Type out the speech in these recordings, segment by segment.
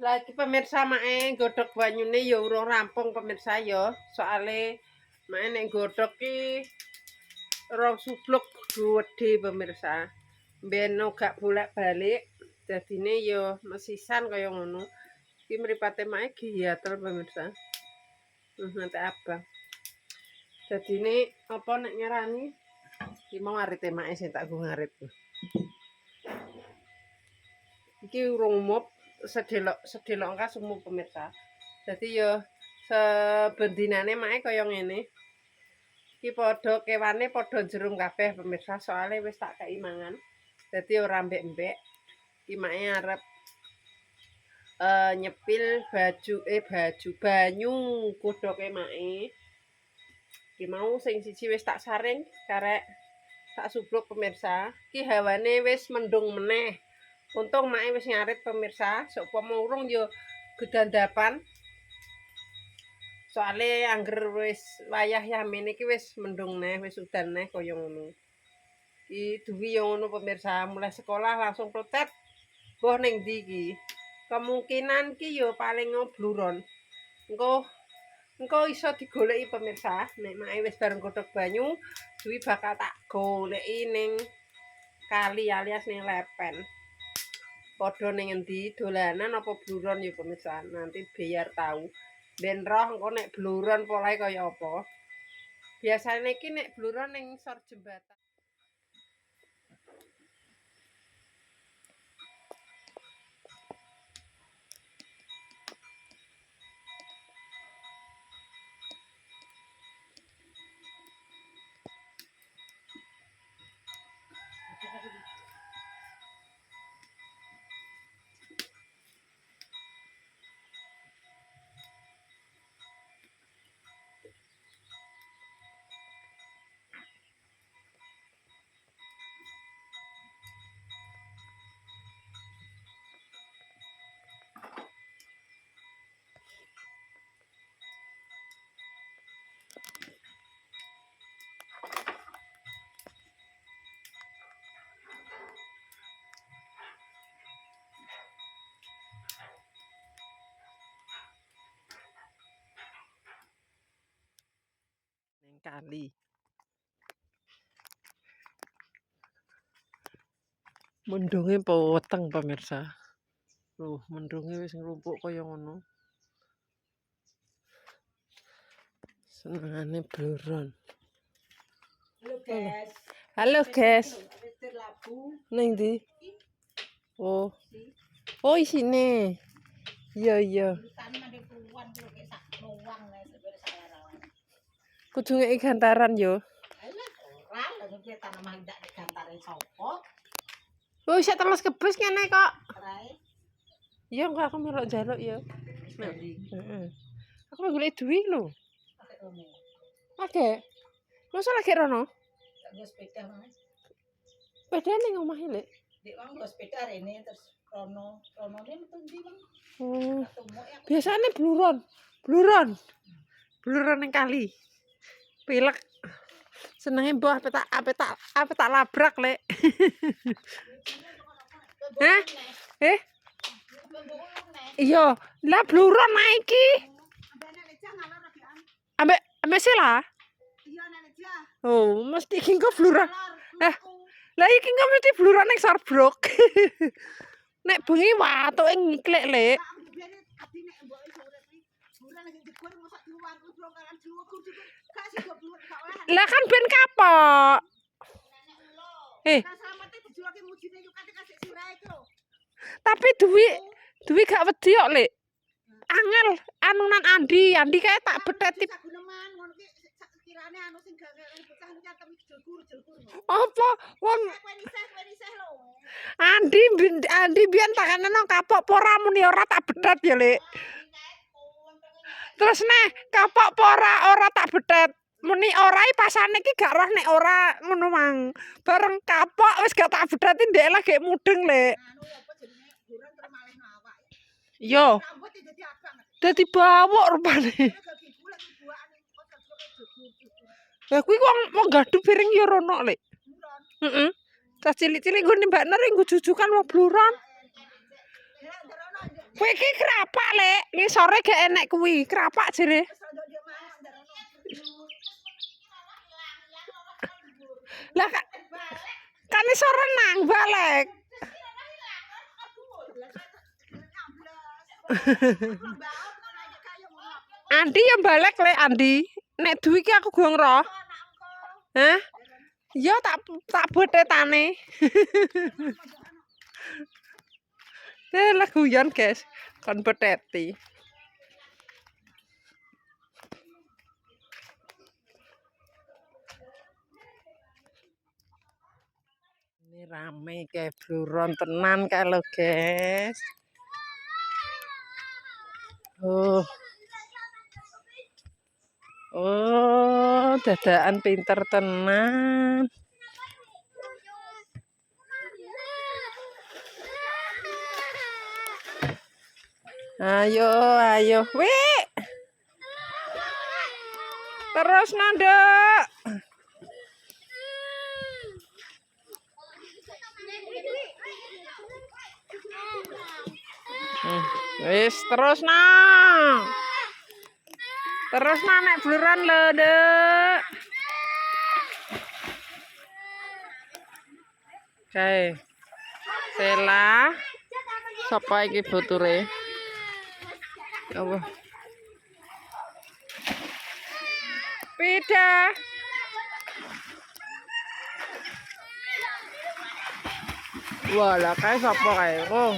Lagi pemirsa mae godhog banyune ya urung rampung pemirsa ya. Soale mae nek godhog ki rong subluk gedhe pemirsa. Ben gak bolak-balik dadine ya mesisan kaya ngono. Iki mripate mae giyatel pemirsa. Nanti abang. Dadine apa nek ngarani iki mau arite mae sing tak nggo ngarit. Iki urung umup sedelok kas umup pemirsa. Dadi ya sebendinane mae kaya ngene. Iki padha kewane padha jerum kabeh pemirsa, soalnya wis tak kei mangan. Dadi ora mbek-mbek. Iki mae arep nyepil banyu godhoge mae. Iki mau sing siji wis tak saring karek sak subluk pemirsa. Iki hawane wis mendung meneh. Untung mae wis ngarit pemirsa, seumpama urung yo gedandapan. Soale angger wis wayah yamin iki wis mendung neh, wis udan neh kaya ngono. Iki duwi yo ngono pemirsa, mulai sekolah langsung protes. Mbah ning ndi iki? Kemungkinan ki yo paling bluron. Engko iso digoleki pemirsa, nek mae wis bareng godhog banyu, duwi bakal tak goleki ning kali alias ning lepen. Padha ning endi dolanan apa bluron ya pemirsa, nanti biar tahu. Ben roh engko nek bluron polahe kaya apa. Biasane iki nek bluron ning sor jembatan. Ning kali. Mendunge peteng pemirsa. Loh, mendunge wis nglumpuk kaya ngono. Senengane bluron. Halo guys. Ning ndi? Oh. Oh isine. Iya. Kudu ngeki gantaran yo. Oh, isih terus kebus ngene kok. Iya, enggak aku melok njaluk ya. Heeh. Aku mau golek duit lho. Oke. Masa lagi rono? Nggo sepeda Mas. Sepeda ning omah Lek. Dik wong nggo sepeda rene terus rono ne metu ndi, Bang? Oh. Biasane bluron ning kali. Pilek. Senenge mbah ape tak labrak, Lek. Hah? Iya, lah bluron ae iki. Ambek sila? Iya nek dia. Oh, mesti iki engko bluron. Lah iki engko mesti bluron ning Sarbruk. Nek bengi watuke ngiklik, Lek. Lah kan ben kapok. Tapi duwi gak wedi kok, Lek. Angel anunan Andi kae tak beteti. Apa wong Andi biyen takane nang kapok pora muni ora tak betet ya, Lek. Terus neh kapok pora ora tak betet. Muni ora pasane iki gak roh nek ora ngono mang. Bareng kapok wis gak tak bedeti ndek lagi mudeng, Lek. Yo. Dadi bawok rupane. Lah kuwi wong gadhu piring ya rono, Lek. Heeh. Cah cilik-cilik nggo nimbakno ring jujukan mau bluron. Kowe iki krapak lek, ngisore gak enek kuwi, krapak jere. Lah kan iso renang balik. Andi yang balik lek Andi. Nek duwi iki aku gong roh. Hah? Ya tak betetane. Lah guyon, guys. Kon beteti. Ini rame kayak bluron tenan kalau guys. Oh, dadaan pinter tenan. Ayo, ayo. Wih. Terus nanduk. Wis terus nang. Terus nang nek bluran lho, Dek. Oke. Sela. Sapa iki boture? Apa? Pida. Wah, lah kae sapa kae? Oh.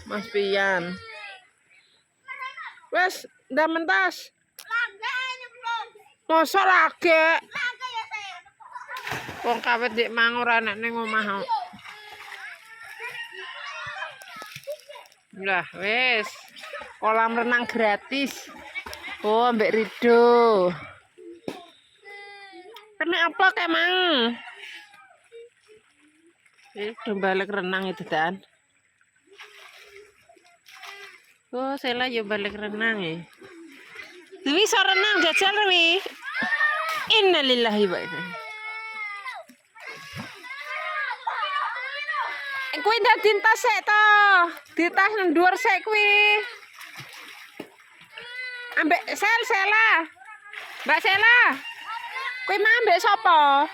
Mas Pian. Wes, ndak mentas. Mosok lagi. Wong kawit dik mang ora enek ning omah. Lah, wes. Kolam renang gratis. Oh, ambek Rido. Kena apa kayak mang? Udah balik renang itu dan. Oh, saya ya balik renang ya. Dewi so renang jajal Dewi. Innalillahi wa inna. Kuwi ndak dintas sik to. Ditas nduwur sik kuwi. Ambek Sela. Mbak Sela. Kuwi mah ambek sapa?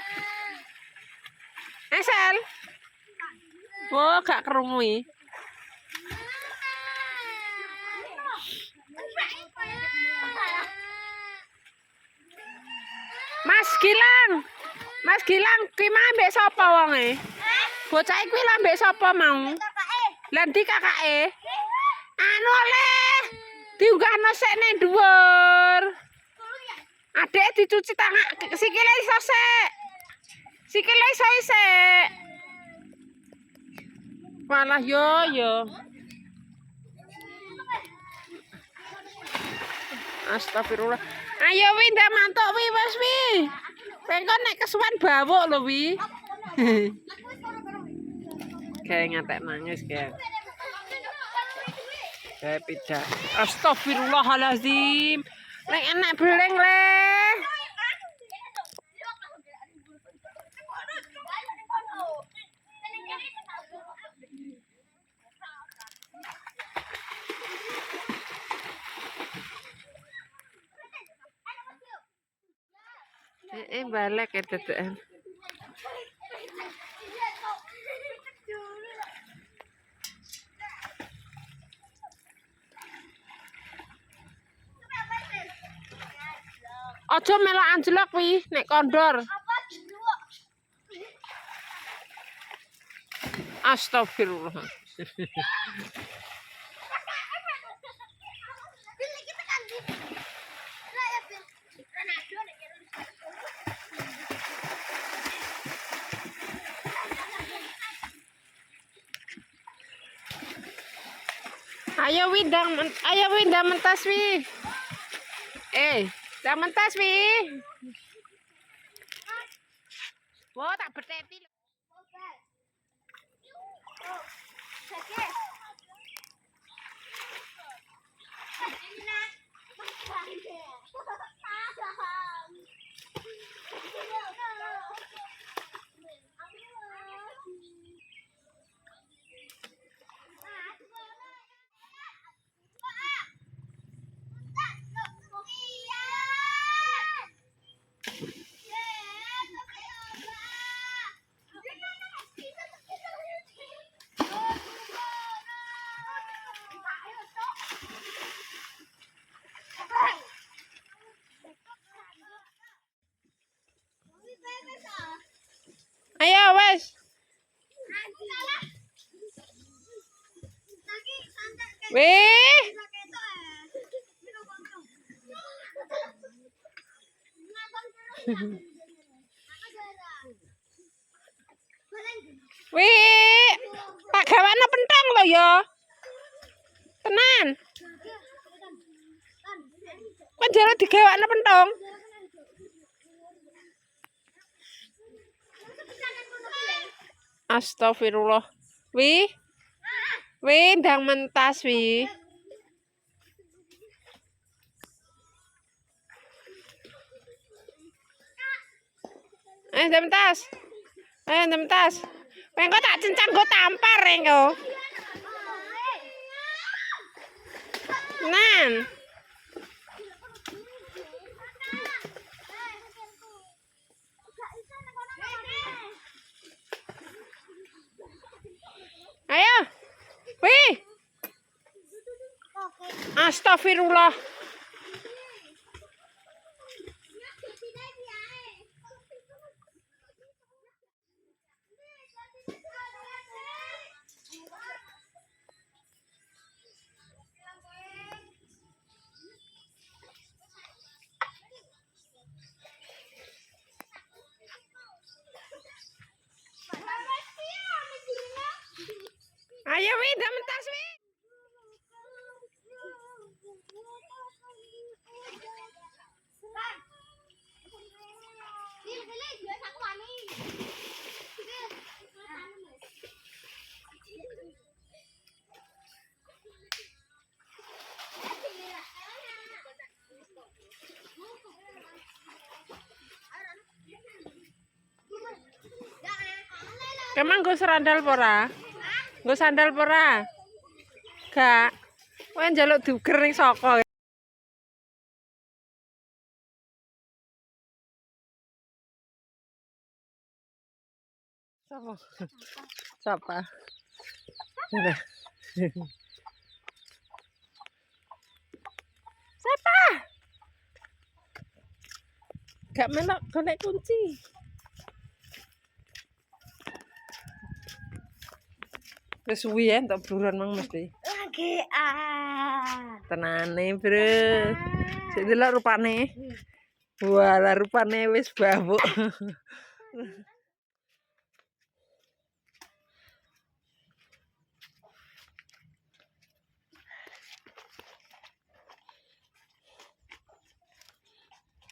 Sel. Oh, gak krungu iki. Mas Gilang, kuwi mah ambek sapa wonge? Bocah kuwi lha ambek sapa mau? Lah ndi kakake? Anu le. Diunggahno sik ning dhuwur. Adek dicuci tangan, sikile iso sik. Sikile iso sik. Walah yo. Astagfirullah. Ayo wi ndak mantuk wi wis wi. Pengkon nek kesuwen bawuk lho wi. Kayak ngatek nangis kayak. Kayak pida. Astagfirullahalazim. Nek enak beleng le. Balik ya tetean. Aja melok anjlok wi nek kondor. Astagfirullah. Ayo Winda mentas wi. Dah mentas wi. Wah, tak beteti. Ayo wes. Wih. Wih. Tak gawane pentong lho ya. Tenan. Kan jare digawane pentong. Astagfirullah. Wih. Wih, ndang mentas wih. Ndang mentas. Ndang mentas. Engko tak cencang go tampar engko. Nan. Ayo. Wih. Astagfirullah. Ayo wih, ndak mentas wih. Emang gue serandal pora? Gue sandal pora? Gak. Kowe njaluk duger ning saka. Sapa? Sapa? Udah. Siapa? Gak melok golek kunci. Wis suwi ya entuk bluron mang mesti. Lagi Tenane, Bro. Sik delok rupane. Walah rupane wis babuk.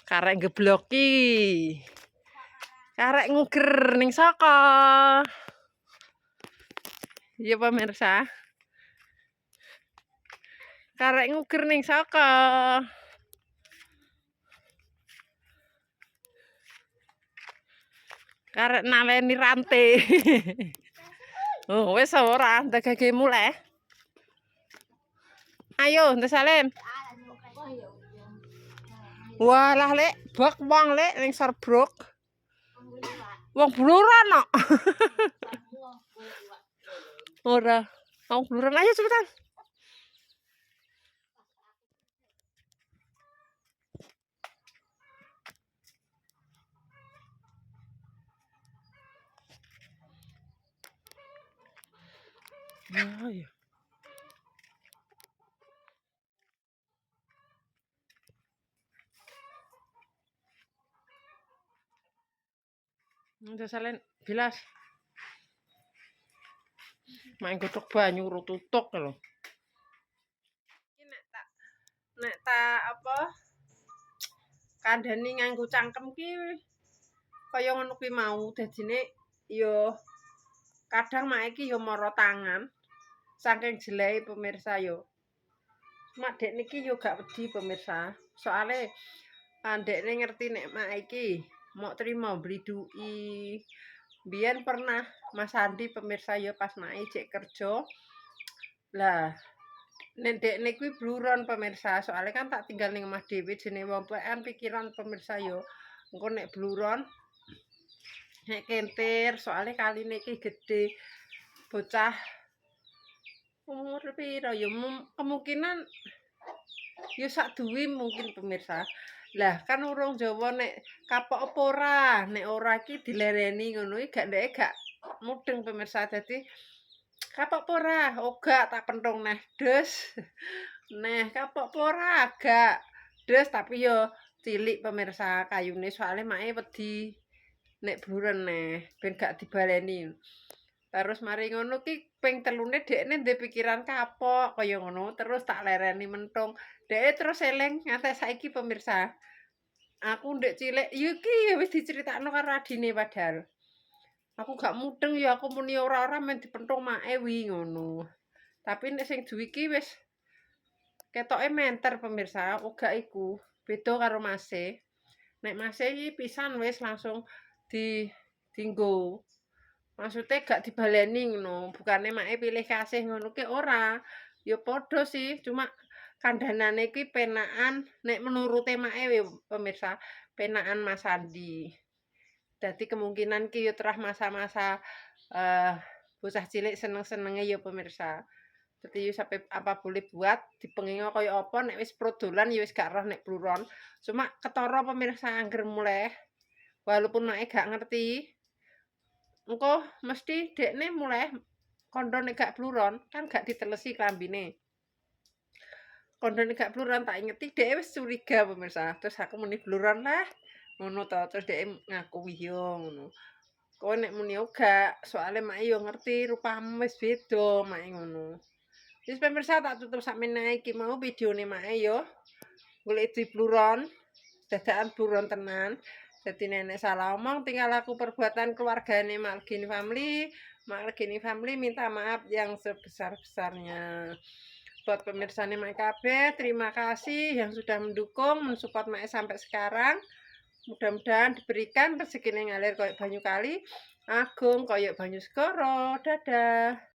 Karek ngebloki. Karek nguger ning saka. Iya pemirsa. Karek nguger ning saka. Karek naleni rantai. Oh, wis ora ndagake mulai. Ayo, Ntes Salim. Walah lek, bak wong lek ning Sarbruk. Wong bluron kok. Ora. Wong bluron ayo cepetan. Ayo. Ntes Salim bilas. Main godhog banyu ro tutuk lho. Iki nek tak apa? Kandhani nganggo cangkem ki kaya ngono kuwi mau. Dadine yo kadang mak iki yo mara tangan. Saking jelehe pemirsa yo. Mak dek niki yo gak wedi pemirsa. Soale dekne ngerti nek mak iki mau trimo blidui. Biyen pernah Mas Andi pemirsa yo pas mak cek kerja. Lah nek dekne kuwi bluron pemirsa. Soale kan tak tinggal ning omah dhewe jenenge wong tuwekan pikiran pemirsa yo. Engko nek bluron nek kentir soale kaline iki gedhe. Bocah Umur piro ya kemungkinan ya sak duwi mungkin pemirsa. Lah kan urung Jawa nek kapok apa ora, nek ora iki dilereni ngono iki gak mudeng pemirsa. Dadi kapok apa ora? Ogak tak penthung neh, Des. Neh kapok apa ora? Gak. Des tapi yo cilik pemirsa kayune soalnya make wedi nek buren neh ben gak dibaleni. Terus mari ngono ki ping telune dekne ndek pikiran kapok kaya ngono, terus tak lereni menthung. Dekne terus eling nganti saiki pemirsa. Aku ndek cilik iki wis diceritakno karo adine padahal. Aku gak mudeng ya aku muni ora-ora men dipenthung make wi ngono. Tapi nek sing duwe iki wis ketoke menter pemirsa, uga iku. Beda karo Mase. Nek Mase iki pisan wis langsung dienggo. Maksudnya gak dibaleni ngono, bukane make pilih kasih ngono ki ora. Ya padha sih, cuma kandhanane ki penakan nek menurute make pemirsa, penakan Mas Andi. Dadi kemungkinan ki ya terah masa-masa bocah cilik seneng-senenge ya pemirsa. Dadi ya sampai apa boleh buat dipengingo kaya apa nek wis prodolan ya wis gak roh nek bluron. Cuma ketara pemirsa angger muleh walaupun make gak ngerti. Engko mesti dekne muleh kandha nek gak bluron kan gak ditelesi klambine. Kandha nek gak bluron tak ingeti dhek wis curiga pemirsa. Terus aku muni bluron lah. Ngono to, terus dhek ngaku iya ngono. Kowe nek muni gak, soalnya mak yo ngerti rupamu wis beda mak ngono. Wis pemirsa tak tutup sakmene iki mau videone mak yo. Golek di bluron, dadakan bluron tenan. Jadi nenek salah omong, tinggal aku perbuatan keluargane Malgini Family. Malgini Family minta maaf yang sebesar-besarnya. Buat pemirsa Mak KB, terima kasih yang sudah mendukung, mensupport Mak sampai sekarang. Mudah-mudahan diberikan rezeki yang ngalir koyok banyu kali, agung koyok banyu segoro. Dadah.